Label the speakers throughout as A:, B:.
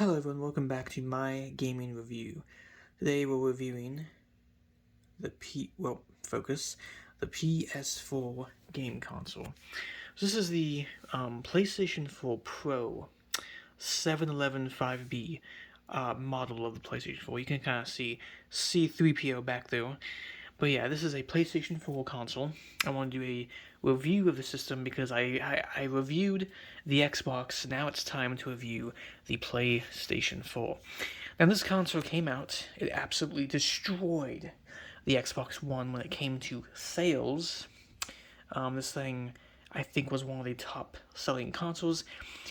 A: Hello everyone, welcome back to my gaming review. Today we're reviewing the PS4 game console. So this is the PlayStation 4 Pro 7115B model of the PlayStation 4. You can kind of see C3PO back there. But yeah, this is a PlayStation 4 console. I want to do a review of the system because I reviewed the Xbox. Now it's time to review the PlayStation 4. Now this console came out, it absolutely destroyed the Xbox One when it came to sales. This thing, I think, was one of the top selling consoles.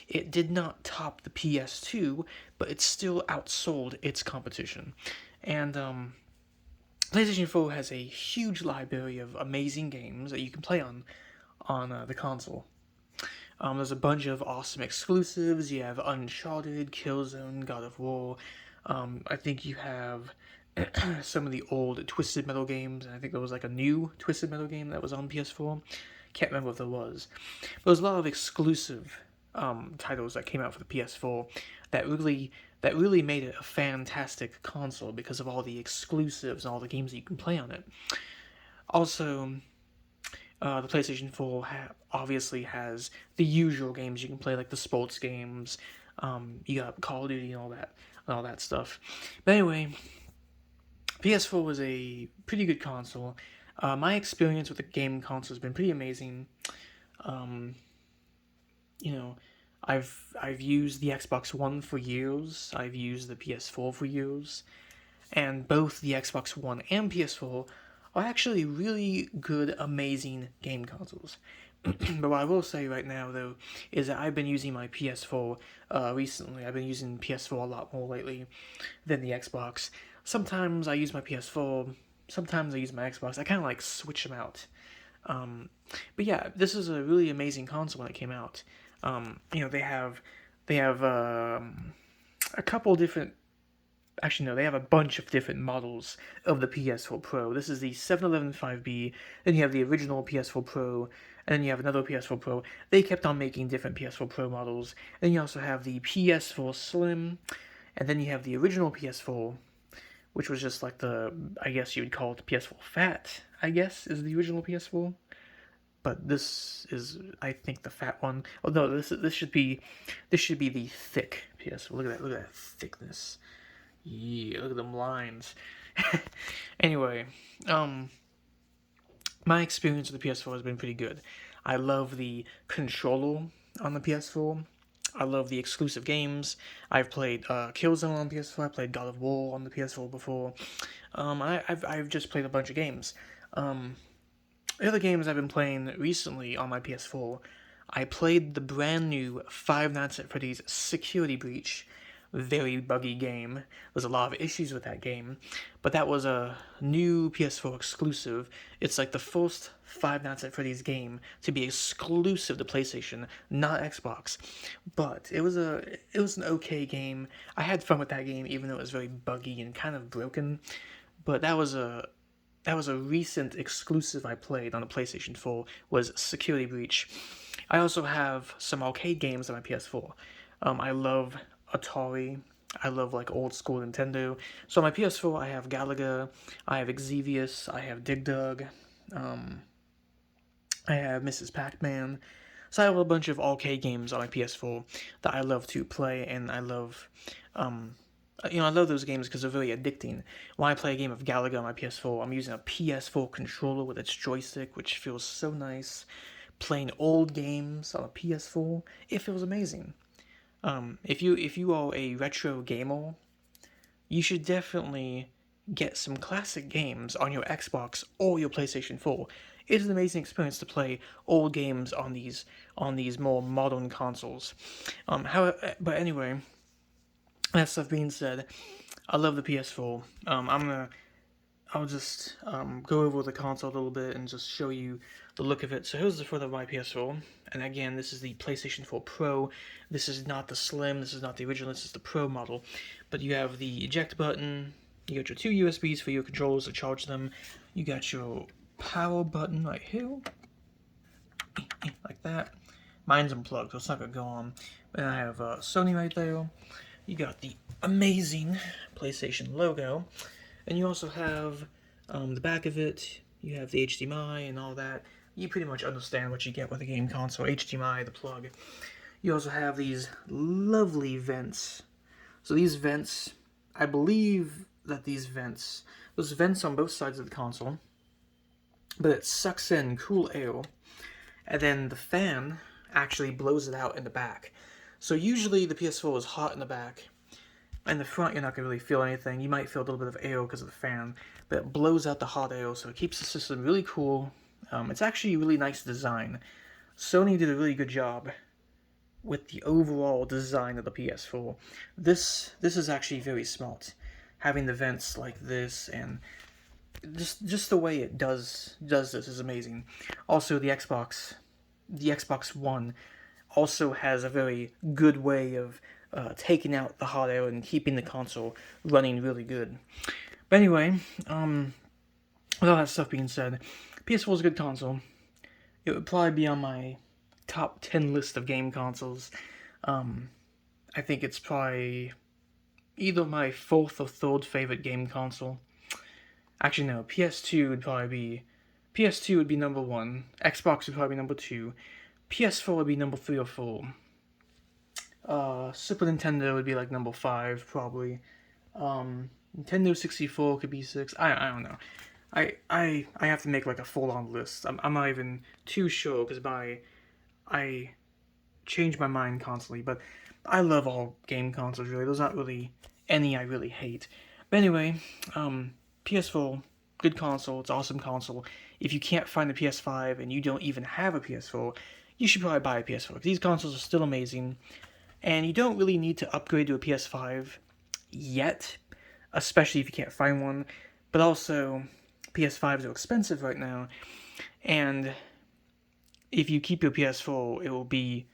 A: It did not top the PS2, but it still outsold its competition. And PlayStation 4 has a huge library of amazing games that you can play on the console. There's a bunch of awesome exclusives. You have Uncharted, Killzone, God of War. I think you have some of the old Twisted Metal games. And I think there was like a new Twisted Metal game that was on PS4. Can't remember if there was. But there's a lot of exclusive titles that came out for the PS4 that really made it a fantastic console because of all the exclusives and all the games that you can play on it. Also, the PlayStation 4 obviously has the usual games you can play, like the sports games. You got Call of Duty and all that stuff. But anyway, PS4 was a pretty good console. My experience with the game console has been pretty amazing. You know, I've used the Xbox One for years. I've used the PS4 for years, and both the Xbox One and PS4 are actually really good, amazing game consoles. But what I will say right now, though, is that I've been using my PS4 recently. I've been using PS4 a lot more lately than the Xbox. Sometimes I use my PS4, sometimes I use my Xbox. I kind of like switch them out. But yeah, this is a really amazing console when it came out. They have a couple different. Actually, no, they have a bunch of different models of the PS4 Pro. This is the 7115B, then you have the original PS4 Pro, and then you have another PS4 Pro. They kept on making different PS4 Pro models. Then you also have the PS4 Slim, and then you have the original PS4, which was just like I guess you would call it the PS4 Fat, I guess, is the original PS4. But this is, I think, the fat one. Oh no, this should be the thick PS4. Look at that thickness. Yeah, look at them lines. Anyway, my experience with the PS4 has been pretty good. I love the controller on the PS4. I love the exclusive games. I've played Killzone on PS4. I played God of War on the PS4 before. I've just played a bunch of games. The other games I've been playing recently on my PS4, I played the brand new Five Nights at Freddy's Security Breach. Very buggy game. There's a lot of issues with that game, but that was a new PS4 exclusive. It's like the first Five Nights at Freddy's game to be exclusive to PlayStation, not Xbox. But it was an okay game. I had fun with that game, even though it was very buggy and kind of broken. But that was a recent exclusive I played on the PlayStation 4 was Security Breach. I also have some arcade games on my PS4. I love Atari. I love like old school Nintendo. So on my PS4 I have Galaga, I have Exevious, I have Dig Dug, I have Mrs. Pac-Man. So I have a bunch of arcade games on my PS4 that I love to play, and I love those games because they're very addicting. When I play a game of Galaga on my PS4, I'm using a PS4 controller with its joystick, which feels so nice. Playing old games on a PS4, it feels amazing. If you are a retro gamer, you should definitely get some classic games on your Xbox or your PlayStation 4. It's an amazing experience to play old games on these more modern consoles. But anyway, that stuff being said, I love the PS4. I'll just go over the console a little bit and just show you the look of it. So here's the front of my PS4, and again, this is the PlayStation 4 Pro. This is not the Slim, this is not the original, this is the Pro model. But you have the eject button, you got your two USBs for your controllers to charge them, you got your power button right here, like that. Mine's unplugged, so it's not going to go on. Then I have Sony right there. you got the amazing PlayStation logo, and you also have the back of it. You have the HDMI and all that. You pretty much understand what you get with a game console. HDMI, the plug. You also have these lovely vents. So these vents, I believe that these vents, there's vents on both sides of the console, but it sucks in cool air, and then the fan actually blows it out in the back. So usually the PS4 is hot in the back. In the front, you're not going to really feel anything. You might feel a little bit of air because of the fan, but it blows out the hot air, so it keeps the system really cool. It's actually a really nice design. Sony did a really good job with the overall design of the PS4. This is actually very smart, having the vents like this, and just the way it does this is amazing. Also, the Xbox One also has a very good way of taking out the hot air and keeping the console running really good. But anyway, with all that stuff being said, PS4 is a good console. It would probably be on my top 10 list of game consoles. I think it's probably either my fourth or third favorite game console. Actually, no, PS2 would be number one. Xbox would probably be number two. PS4 would be number 3 or 4. Super Nintendo would be like number 5, probably. Nintendo 64 could be 6. I don't know. I have to make like a full-on list. I'm not even too sure because I change my mind constantly. But I love all game consoles really. There's not really any I really hate. But anyway, PS4, good console. It's an awesome console. If you can't find a PS5 and you don't even have a PS4, you should probably buy a PS4. These consoles are still amazing. And you don't really need to upgrade to a PS5 yet, especially if you can't find one. But also, PS5s are expensive right now, and if you keep your PS4,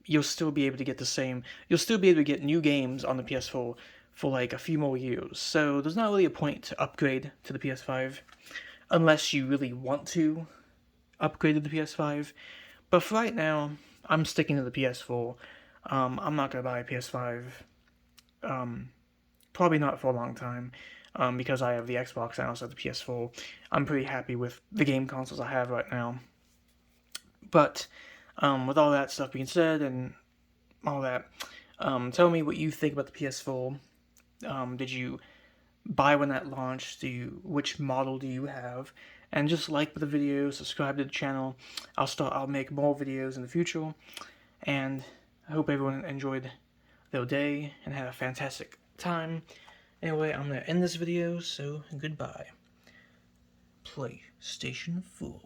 A: you'll still be able to get the same. You'll still be able to get new games on the PS4 for like a few more years. So there's not really a point to upgrade to the PS5, unless you really want to upgrade to the PS5. But for right now, I'm sticking to the PS4. I'm not going to buy a PS5. Probably not for a long time. Because I have the Xbox and I also have the PS4. I'm pretty happy with the game consoles I have right now. But, with all that stuff being said and all that, tell me what you think about the PS4. Did you buy when that launched? Which model do you have? And just like the video, subscribe to the channel. I'll make more videos in the future. And I hope everyone enjoyed their day and had a fantastic time. Anyway, I'm going to end this video, so goodbye. PlayStation 4.